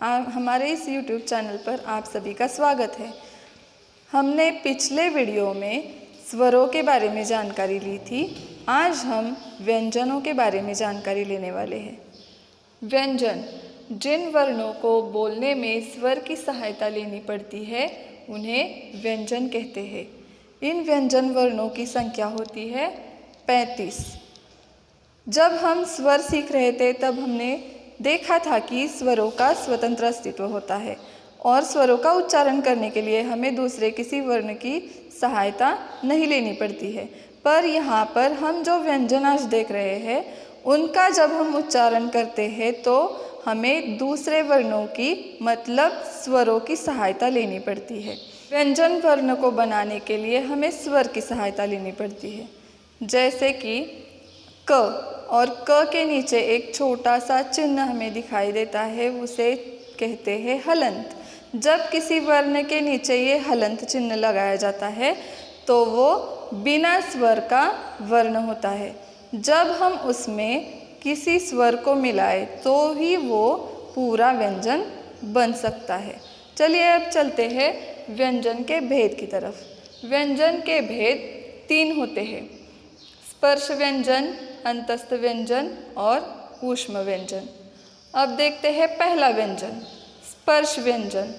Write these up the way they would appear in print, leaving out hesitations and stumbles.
हमारे इस YouTube channel पर आप सभी का स्वागत है। हमने पिछले वीडियो में स्वरों के बारे में जानकारी ली थी। आज हम व्यंजनों के बारे में जानकारी लेने वाले हैं। व्यंजन, जिन वर्णों को बोलने में स्वर की सहायता लेनी पड़ती है उन्हें व्यंजन कहते हैं। इन व्यंजन वर्णों की संख्या होती है 35। जब हम स्वर सीख रहे थे तब हमने देखा था कि स्वरों का स्वतंत्र अस्तित्व होता है और स्वरों का उच्चारण करने के लिए हमें दूसरे किसी वर्ण की सहायता नहीं लेनी पड़ती है। पर यहाँ पर हम जो व्यंजन आज देख रहे हैं उनका जब हम उच्चारण करते हैं तो हमें दूसरे वर्णों की मतलब स्वरों की सहायता लेनी पड़ती है। व्यंजन वर्ण को बनाने के लिए हमें स्वर की सहायता लेनी पड़ती है। जैसे कि क और क के नीचे एक छोटा सा चिन्ह हमें दिखाई देता है, उसे कहते हैं हलंत। जब किसी वर्ण के नीचे ये हलंत चिन्ह लगाया जाता है तो वो बिना स्वर का वर्ण होता है। जब हम उसमें किसी स्वर को मिलाए तो ही वो पूरा व्यंजन बन सकता है। चलिए अब चलते हैं व्यंजन के भेद की तरफ। व्यंजन के भेद 3 होते हैं: स्पर्श व्यंजन, अंतस्थ व्यंजन और ऊष्म व्यंजन। अब देखते हैं पहला व्यंजन, स्पर्श व्यंजन।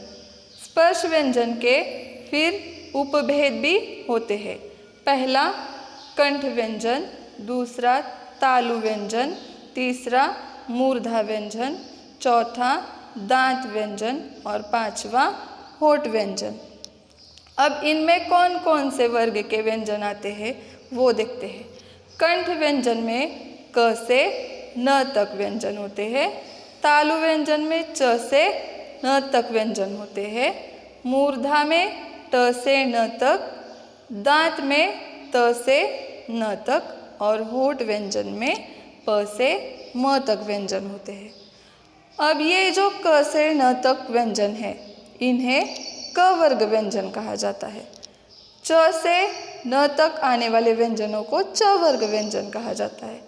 स्पर्श व्यंजन के फिर उपभेद भी होते हैं। पहला कंठ व्यंजन, दूसरा तालु व्यंजन, तीसरा मूर्धा व्यंजन, चौथा दांत व्यंजन और पांचवा होठ व्यंजन। अब इनमें कौन कौन से वर्ग के व्यंजन आते हैं वो देखते हैं। कंठ व्यंजन में क से न तक व्यंजन होते हैं। तालु व्यंजन में च से न तक व्यंजन होते हैं। मूर्धा में ट से न तक, दांत में त से न तक और होठ व्यंजन में प से म तक व्यंजन होते हैं। अब ये जो क से न तक व्यंजन है इन्हें क वर्ग व्यंजन कहा जाता है। च से न तक आने वाले व्यंजनों को च वर्ग व्यंजन कहा जाता है।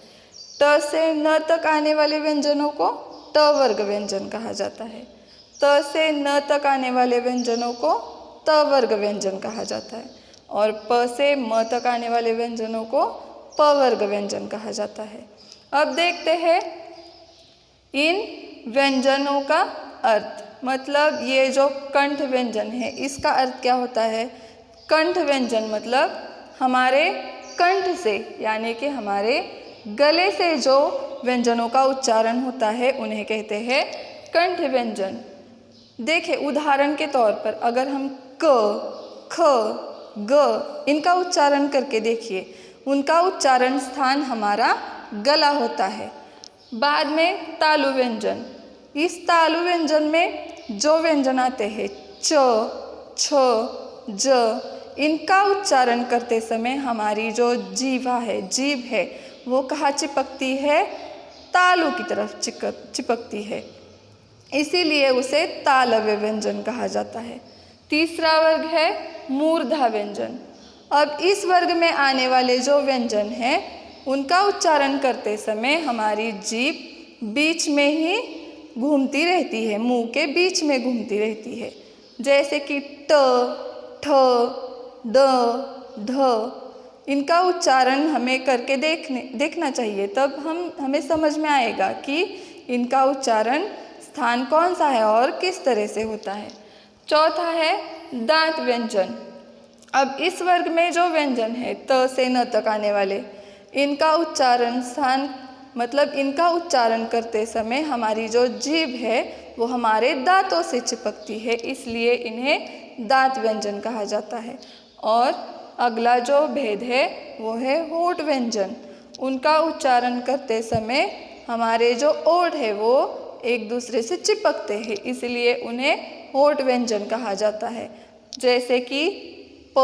ट से न तक आने वाले व्यंजनों को ट वर्ग व्यंजन कहा जाता है। त से न तक आने वाले व्यंजनों को त वर्ग व्यंजन कहा जाता है और प से म तक आने वाले व्यंजनों को प वर्ग व्यंजन कहा जाता है। अब देखते हैं इन व्यंजनों का अर्थ। मतलब ये जो कंठ व्यंजन है इसका अर्थ क्या होता है? कंठ व्यंजन मतलब हमारे कंठ से यानी कि हमारे गले से जो व्यंजनों का उच्चारण होता है उन्हें कहते हैं कंठ व्यंजन। देखिए उदाहरण के तौर पर अगर हम क, ख, ग इनका उच्चारण करके देखिए, उनका उच्चारण स्थान हमारा गला होता है। बाद में तालु व्यंजन। इस तालु व्यंजन में जो व्यंजन आते हैं च, छ, ज, इनका उच्चारण करते समय हमारी जो जीभ है वो कहाँ चिपकती है? तालु की तरफ चिपकती है, इसीलिए उसे तालव्य व्यंजन कहा जाता है। तीसरा वर्ग है मूर्धा व्यंजन। अब इस वर्ग में आने वाले जो व्यंजन हैं उनका उच्चारण करते समय हमारी जीभ बीच में ही घूमती रहती है, मुंह के बीच में घूमती रहती है। जैसे कि ट, ठ, ड, ढ इनका उच्चारण हमें करके देखना चाहिए, तब हमें समझ में आएगा कि इनका उच्चारण स्थान कौन सा है और किस तरह से होता है। चौथा है दांत व्यंजन। अब इस वर्ग में जो व्यंजन है त से न तक आने वाले, इनका उच्चारण स्थान मतलब इनका उच्चारण करते समय हमारी जो जीभ है वो हमारे दांतों से चिपकती है, इसलिए इन्हें दांत व्यंजन कहा जाता है। और अगला जो भेद है वो है होठ व्यंजन। उनका उच्चारण करते समय हमारे जो ओठ है वो एक दूसरे से चिपकते हैं, इसलिए उन्हें होठ व्यंजन कहा जाता है। जैसे कि प,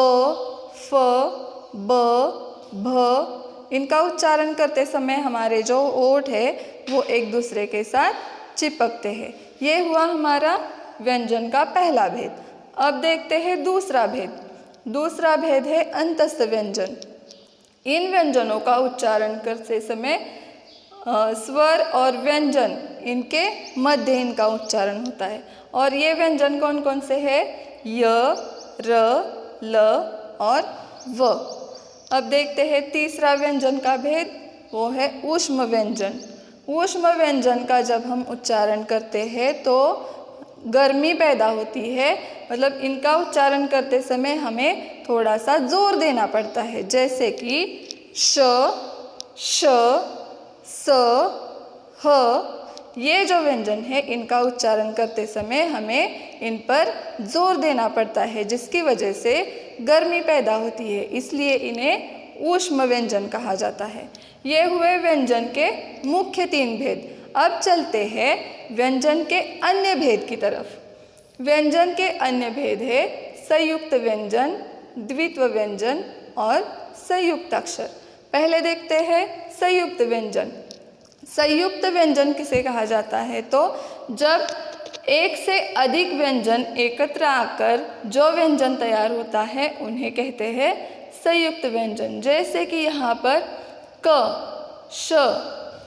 फ, ब, भ इनका उच्चारण करते समय हमारे जो ओठ है वो एक दूसरे के साथ चिपकते हैं। ये हुआ हमारा व्यंजन का पहला भेद। अब देखते हैं दूसरा भेद। दूसरा भेद है अंतस्थ व्यंजन। इन व्यंजनों का उच्चारण करते समय स्वर और व्यंजन इनके मध्य इनका उच्चारण होता है। और ये व्यंजन कौन कौन से हैं? य, र, ल और व। अब देखते हैं तीसरा व्यंजन का भेद, वो है ऊष्म व्यंजन। ऊष्म व्यंजन का जब हम उच्चारण करते हैं तो गर्मी पैदा होती है, मतलब इनका उच्चारण करते समय हमें थोड़ा सा जोर देना पड़ता है, जैसे कि श, श, स, ह। ये जो व्यंजन है इनका उच्चारण करते समय हमें इन पर जोर देना पड़ता है, जिसकी वजह से गर्मी पैदा होती है, इसलिए इन्हें ऊष्म व्यंजन कहा जाता है। ये हुए व्यंजन के मुख्य 3 भेद। अब चलते हैं व्यंजन के अन्य भेद की तरफ। व्यंजन के अन्य भेद है संयुक्त व्यंजन, द्वित्व व्यंजन और संयुक्त अक्षर। पहले देखते हैं संयुक्त व्यंजन। संयुक्त व्यंजन किसे कहा जाता है? तो जब एक से अधिक व्यंजन एकत्र आकर जो व्यंजन तैयार होता है उन्हें कहते हैं संयुक्त व्यंजन। जैसे कि यहाँ पर क, श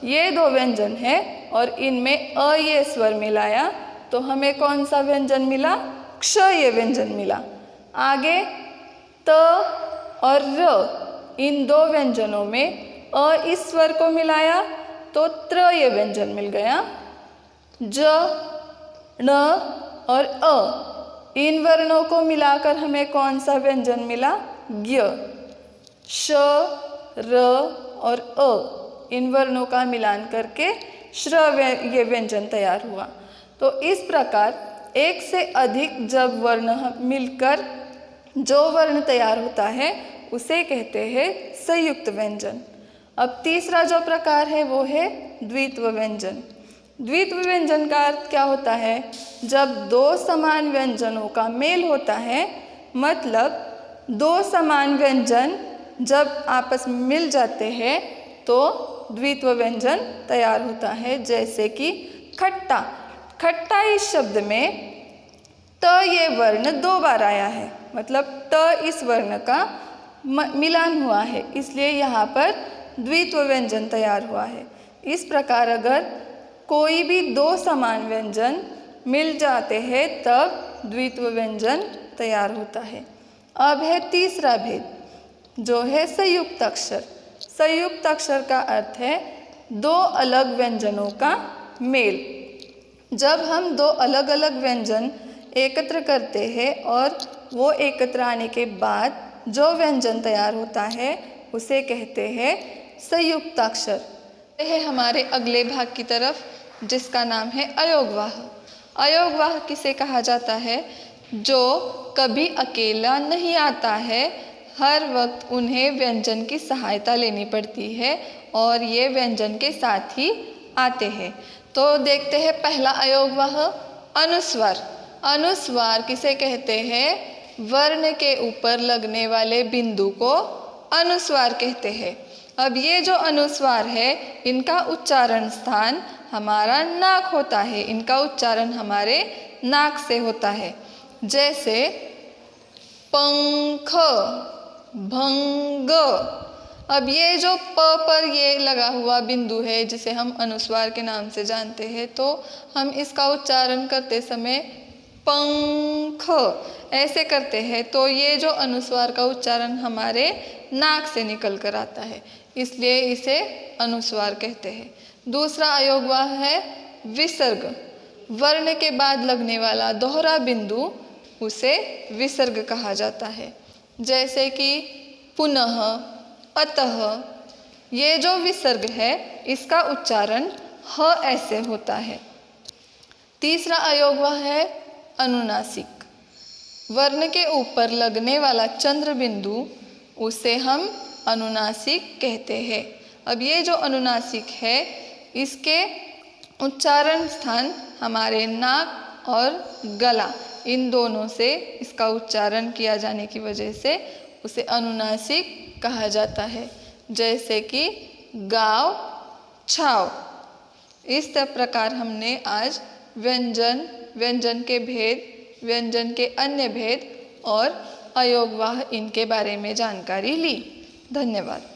ये 2 व्यंजन हैं और इनमें अ ये स्वर मिलाया तो हमें कौन सा व्यंजन मिला? क्ष ये व्यंजन मिला। आगे त और र, इन 2 व्यंजनों में अ इस स्वर को मिलाया तो त्र ये व्यंजन मिल गया। ज, ण और अ, इन वर्णों को मिलाकर हमें कौन सा व्यंजन मिला? ज्ञ। श, र और अ, इन वर्णों का मिलान करके श्र ये व्यंजन तैयार हुआ। तो इस प्रकार एक से अधिक जब वर्ण मिलकर जो वर्ण तैयार होता है उसे कहते हैं संयुक्त व्यंजन। अब तीसरा जो प्रकार है वो है द्वित्व व्यंजन। द्वित्व व्यंजन का अर्थ क्या होता है? जब 2 समान व्यंजनों का मेल होता है, मतलब 2 समान व्यंजन जब आपस में मिल जाते हैं तो द्वित्व व्यंजन तैयार होता है। जैसे कि खट्टा। खट्टा इस शब्द में त ये वर्ण 2 बार आया है, मतलब त इस वर्ण का मिलान हुआ है, इसलिए यहाँ पर द्वित्व व्यंजन तैयार हुआ है। इस प्रकार अगर कोई भी 2 समान व्यंजन मिल जाते हैं तब द्वित्व व्यंजन तैयार होता है। अब है तीसरा भेद, जो है संयुक्त अक्षर। संयुक्त अक्षर का अर्थ है 2 अलग व्यंजनों का मेल। जब हम 2 अलग अलग व्यंजन एकत्र करते हैं और वो एकत्र आने के बाद जो व्यंजन तैयार होता है उसे कहते हैं संयुक्त अक्षर। है हमारे अगले भाग की तरफ, जिसका नाम है अयोगवाह। अयोगवाह किसे कहा जाता है? जो कभी अकेला नहीं आता है, हर वक्त उन्हें व्यंजन की सहायता लेनी पड़ती है और ये व्यंजन के साथ ही आते हैं। तो देखते हैं पहला अयोगवाह, अनुस्वार। अनुस्वार किसे कहते हैं? वर्ण के ऊपर लगने वाले बिंदु को अनुस्वार कहते हैं। अब ये जो अनुस्वार है इनका उच्चारण स्थान हमारा नाक होता है, इनका उच्चारण हमारे नाक से होता है। जैसे पंख, भंग। अब ये जो प पर ये लगा हुआ बिंदु है जिसे हम अनुस्वार के नाम से जानते हैं, तो हम इसका उच्चारण करते समय पंख ऐसे करते हैं, तो ये जो अनुस्वार का उच्चारण हमारे नाक से निकल कर आता है, इसलिए इसे अनुस्वार कहते हैं। दूसरा अयोगवाह है विसर्ग। वर्ण के बाद लगने वाला दोहरा बिंदु उसे विसर्ग कहा जाता है। जैसे कि पुनः, अतः। ये जो विसर्ग है इसका उच्चारण ह ऐसे होता है। तीसरा अयोगवाह है अनुनासिक। वर्ण के ऊपर लगने वाला चंद्र बिंदु उसे हम अनुनासिक कहते हैं। अब ये जो अनुनासिक है इसके उच्चारण स्थान हमारे नाक और गला, इन दोनों से इसका उच्चारण किया जाने की वजह से उसे अनुनासिक कहा जाता है। जैसे कि गाँव, छाव। इस प्रकार हमने आज व्यंजन के भेद, व्यंजन के अन्य भेद और अयोगवाह इनके बारे में जानकारी ली। धन्यवाद।